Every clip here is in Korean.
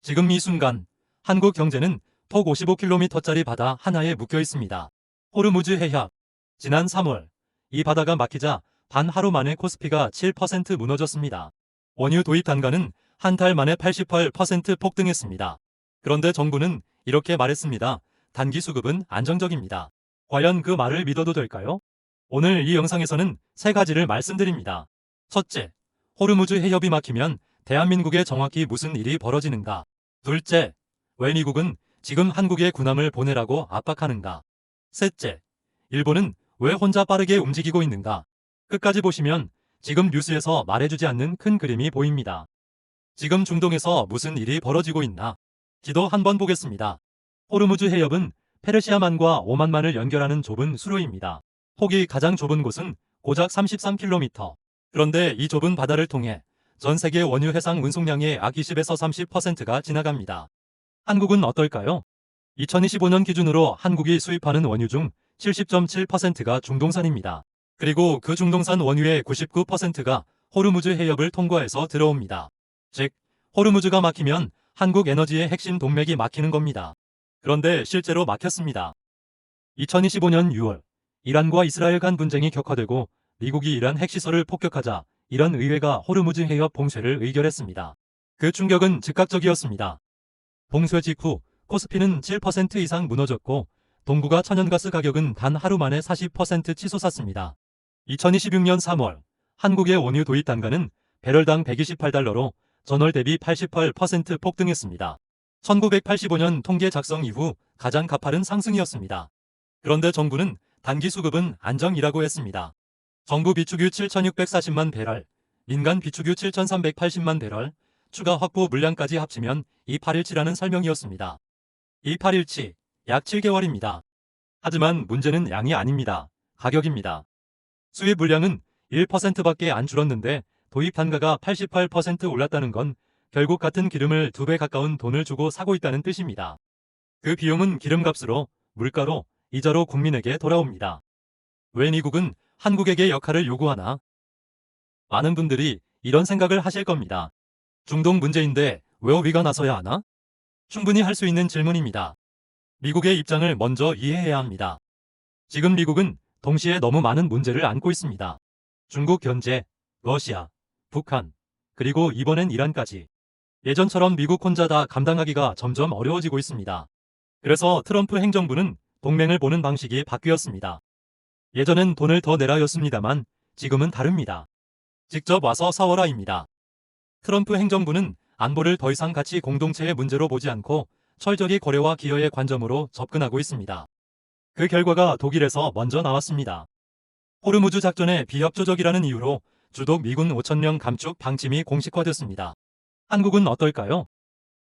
지금 이 순간 한국 경제는 톡 55km짜리 바다 하나에 묶여 있습니다. 호르무즈 해협. 지난 3월 이 바다가 막히자 단 하루 만에 코스피가 7% 무너졌습니다. 원유 도입 단가는 한 달 만에 88% 폭등했습니다. 그런데 정부는 이렇게 말했습니다. 단기 수급은 안정적입니다. 과연 그 말을 믿어도 될까요? 오늘 이 영상에서는 세 가지를 말씀드립니다. 첫째, 호르무즈 해협이 막히면 대한민국에 정확히 무슨 일이 벌어지는가? 둘째, 왜 미국은 지금 한국에 군함을 보내라고 압박하는가? 셋째, 일본은 왜 혼자 빠르게 움직이고 있는가? 끝까지 보시면 지금 뉴스에서 말해주지 않는 큰 그림이 보입니다. 지금 중동에서 무슨 일이 벌어지고 있나? 지도 한번 보겠습니다. 호르무즈 해협은 페르시아만과 오만만을 연결하는 좁은 수로입니다. 폭이 가장 좁은 곳은 고작 33km. 그런데 이 좁은 바다를 통해 전 세계 원유 해상 운송량의 약 20에서 30%가 지나갑니다. 한국은 어떨까요? 2025년 기준으로 한국이 수입하는 원유 중 70.7%가 중동산입니다. 그리고 그 중동산 원유의 99%가 호르무즈 해협을 통과해서 들어옵니다. 즉, 호르무즈가 막히면 한국 에너지의 핵심 동맥이 막히는 겁니다. 그런데 실제로 막혔습니다. 2025년 6월 이란과 이스라엘 간 분쟁이 격화되고 미국이 이란 핵시설을 폭격하자 이란 의회가 호르무즈 해협 봉쇄를 의결했습니다. 그 충격은 즉각적이었습니다. 봉쇄 직후 코스피는 7% 이상 무너졌고 동구가 천연가스 가격은 단 하루 만에 40% 치솟았습니다. 2026년 3월 한국의 원유 도입 단가는 배럴당 128달러로 전월 대비 88% 폭등했습니다. 1985년 통계 작성 이후 가장 가파른 상승이었습니다. 그런데 정부는 단기 수급은 안정이라고 했습니다. 정부 비축유 7,640만 배럴, 민간 비축유 7,380만 배럴, 추가 확보 물량까지 합치면 2817라는 설명이었습니다. 2817, 약 7개월입니다. 하지만 문제는 양이 아닙니다. 가격입니다. 수입 물량은 1%밖에 안 줄었는데 도입 단가가 88% 올랐다는 건 결국 같은 기름을 2배 가까운 돈을 주고 사고 있다는 뜻입니다. 그 비용은 기름값으로, 물가로, 이자로 국민에게 돌아옵니다. 왜 미국은 한국에게 역할을 요구하나? 많은 분들이 이런 생각을 하실 겁니다. 중동 문제인데 왜 우리가 나서야 하나? 충분히 할 수 있는 질문입니다. 미국의 입장을 먼저 이해해야 합니다. 지금 미국은 동시에 너무 많은 문제를 안고 있습니다. 중국 견제, 러시아, 북한, 그리고 이번엔 이란까지. 예전처럼 미국 혼자 다 감당하기가 점점 어려워지고 있습니다. 그래서 트럼프 행정부는 동맹을 보는 방식이 바뀌었습니다. 예전엔 돈을 더 내라였습니다만 지금은 다릅니다. 직접 와서 사워라입니다. 트럼프 행정부는 안보를 더 이상 가치 공동체의 문제로 보지 않고 철저히 거래와 기여의 관점으로 접근하고 있습니다. 그 결과가 독일에서 먼저 나왔습니다. 호르무즈 작전의 비협조적이라는 이유로 주독 미군 5,000명 감축 방침이 공식화됐습니다. 한국은 어떨까요?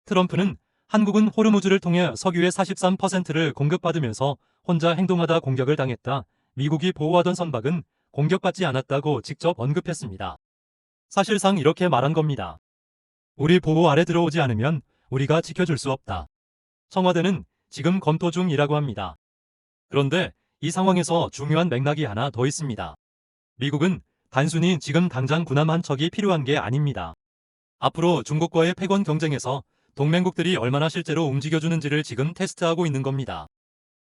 트럼프는 한국은 호르무즈를 통해 석유의 43%를 공급받으면서 혼자 행동하다 공격을 당했다. 미국이 보호하던 선박은 공격받지 않았다고 직접 언급했습니다. 사실상 이렇게 말한 겁니다. 우리 보호 아래 들어오지 않으면 우리가 지켜줄 수 없다. 청와대는 지금 검토 중이라고 합니다. 그런데 이 상황에서 중요한 맥락이 하나 더 있습니다. 미국은 단순히 지금 당장 군함 한 척이 필요한 게 아닙니다. 앞으로 중국과의 패권 경쟁에서 동맹국들이 얼마나 실제로 움직여주는지를 지금 테스트하고 있는 겁니다.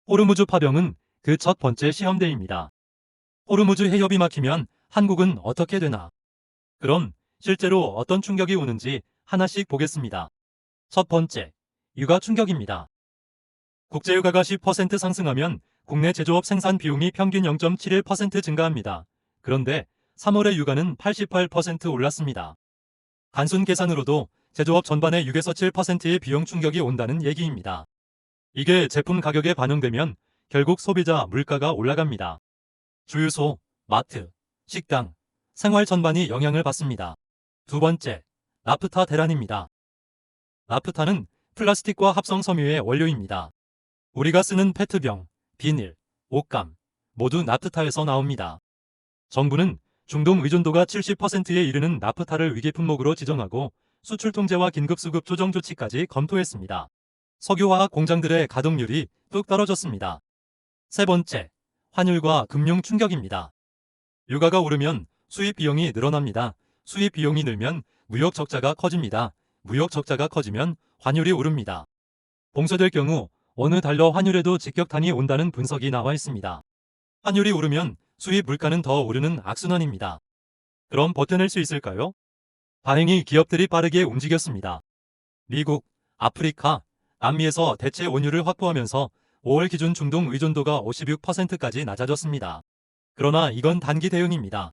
호르무즈 파병은 그 첫 번째 시험대입니다. 호르무즈 해협이 막히면 한국은 어떻게 되나? 그럼 실제로 어떤 충격이 오는지 하나씩 보겠습니다. 첫 번째, 육아 충격입니다. 국제유가가 10% 상승하면 국내 제조업 생산 비용이 평균 0.71% 증가합니다. 그런데 3월의 유가는 88% 올랐습니다. 단순 계산으로도 제조업 전반에 6에서 7%의 비용 충격이 온다는 얘기입니다. 이게 제품 가격에 반영되면 결국 소비자 물가가 올라갑니다. 주유소, 마트, 식당, 생활 전반이 영향을 받습니다. 두 번째, 나프타 대란입니다. 나프타는 플라스틱과 합성 섬유의 원료입니다. 우리가 쓰는 페트병, 비닐, 옷감 모두 나프타에서 나옵니다. 정부는 중동 의존도가 70%에 이르는 나프타를 위기 품목으로 지정하고 수출 통제와 긴급수급 조정 조치까지 검토했습니다. 석유화학 공장들의 가동률이 뚝 떨어졌습니다. 세 번째, 환율과 금융 충격입니다. 유가가 오르면 수입 비용이 늘어납니다. 수입 비용이 늘면 무역 적자가 커집니다. 무역 적자가 커지면 환율이 오릅니다. 봉쇄될 경우 어느 달러 환율에도 직격탄이 온다는 분석이 나와 있습니다. 환율이 오르면 수입 물가는 더 오르는 악순환입니다. 그럼 버텨낼 수 있을까요? 다행히 기업들이 빠르게 움직였습니다. 미국, 아프리카, 남미에서 대체 원유를 확보하면서 5월 기준 중동 의존도가 56%까지 낮아졌습니다. 그러나 이건 단기 대응입니다.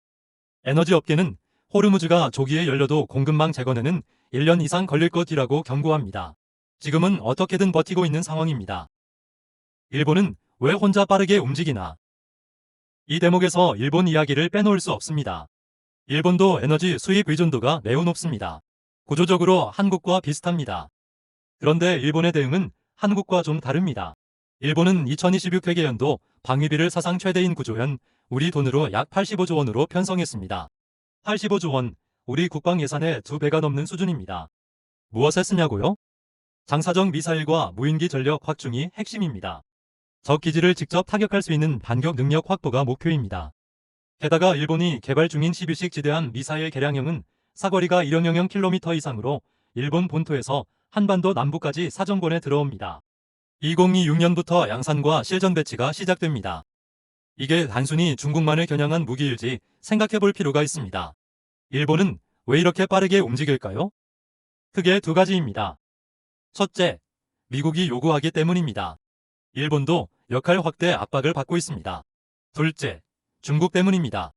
에너지 업계는 호르무즈가 조기에 열려도 공급망 재건에는 1년 이상 걸릴 것이라고 경고합니다. 지금은 어떻게든 버티고 있는 상황입니다. 일본은 왜 혼자 빠르게 움직이나? 이 대목에서 일본 이야기를 빼놓을 수 없습니다. 일본도 에너지 수입 의존도가 매우 높습니다. 구조적으로 한국과 비슷합니다. 그런데 일본의 대응은 한국과 좀 다릅니다. 일본은 2026 회계연도 방위비를 사상 최대인 9조 원, 우리 돈으로 약 85조 원으로 편성했습니다. 85조 원, 우리 국방 예산의 2배가 넘는 수준입니다. 무엇에 쓰냐고요? 장사정 미사일과 무인기 전력 확충이 핵심입니다. 적 기지를 직접 타격할 수 있는 반격 능력 확보가 목표입니다. 게다가 일본이 개발 중인 12식 지대함 미사일 개량형은 사거리가 100km 이상으로 일본 본토에서 한반도 남부까지 사정권에 들어옵니다. 2026년부터 양산과 실전 배치가 시작됩니다. 이게 단순히 중국만을 겨냥한 무기일지 생각해볼 필요가 있습니다. 일본은 왜 이렇게 빠르게 움직일까요? 크게 두 가지입니다. 첫째, 미국이 요구하기 때문입니다. 일본도 역할 확대 압박을 받고 있습니다. 둘째, 중국 때문입니다.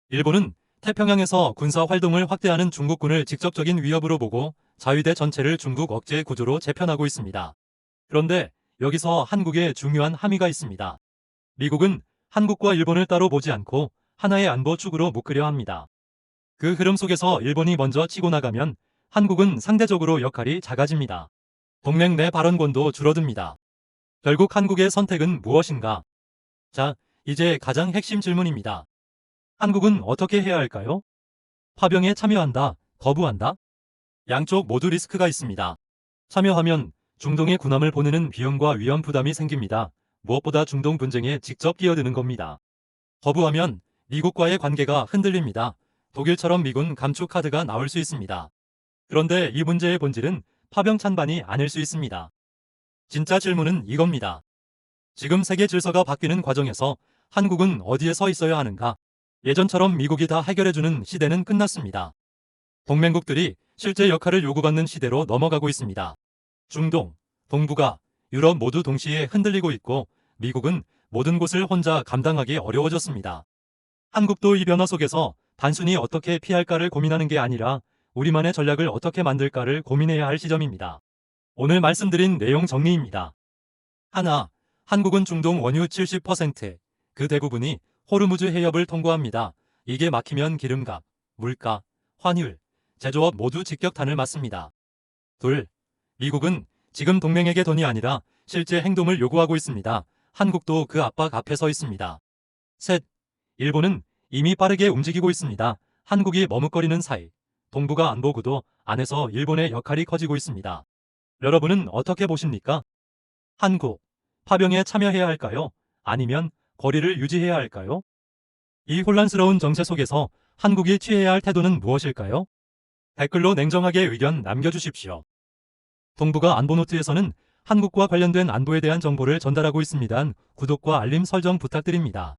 일본은 태평양에서 군사 활동을 확대하는 중국군을 직접적인 위협으로 보고 자위대 전체를 중국 억제 구조로 재편하고 있습니다. 그런데 여기서 한국에 중요한 함의가 있습니다. 미국은 한국과 일본을 따로 보지 않고 하나의 안보 축으로 묶으려 합니다. 그 흐름 속에서 일본이 먼저 치고 나가면 한국은 상대적으로 역할이 작아집니다. 동맹 내 발언권도 줄어듭니다. 결국 한국의 선택은 무엇인가? 자, 이제 가장 핵심 질문입니다. 한국은 어떻게 해야 할까요? 파병에 참여한다, 거부한다? 양쪽 모두 리스크가 있습니다. 참여하면 중동의 군함을 보내는 비용과 위험 부담이 생깁니다. 무엇보다 중동 분쟁에 직접 끼어드는 겁니다. 거부하면 미국과의 관계가 흔들립니다. 독일처럼 미군 감축 카드가 나올 수 있습니다. 그런데 이 문제의 본질은 파병 찬반이 아닐 수 있습니다. 진짜 질문은 이겁니다. 지금 세계 질서가 바뀌는 과정에서 한국은 어디에 서 있어야 하는가? 예전처럼 미국이 다 해결해주는 시대는 끝났습니다. 동맹국들이 실제 역할을 요구받는 시대로 넘어가고 있습니다. 중동, 동북아, 유럽 모두 동시에 흔들리고 있고 미국은 모든 곳을 혼자 감당하기 어려워졌습니다. 한국도 이 변화 속에서 단순히 어떻게 피할까를 고민하는 게 아니라 우리만의 전략을 어떻게 만들까를 고민해야 할 시점입니다. 오늘 말씀드린 내용 정리입니다. 하나, 한국은 중동 원유 70%, 그 대부분이 호르무즈 해협을 통과합니다. 이게 막히면 기름값, 물가, 환율, 제조업 모두 직격탄을 맞습니다. 둘, 미국은 지금 동맹에게 돈이 아니라 실제 행동을 요구하고 있습니다. 한국도 그 압박 앞에 서 있습니다. 셋, 일본은 이미 빠르게 움직이고 있습니다. 한국이 머뭇거리는 사이, 동북아 안보구도 안에서 일본의 역할이 커지고 있습니다. 여러분은 어떻게 보십니까? 한국, 파병에 참여해야 할까요? 아니면 거리를 유지해야 할까요? 이 혼란스러운 정세 속에서 한국이 취해야 할 태도는 무엇일까요? 댓글로 냉정하게 의견 남겨주십시오. 동북아 안보노트에서는 한국과 관련된 안보에 대한 정보를 전달하고 있습니다. 구독과 알림 설정 부탁드립니다.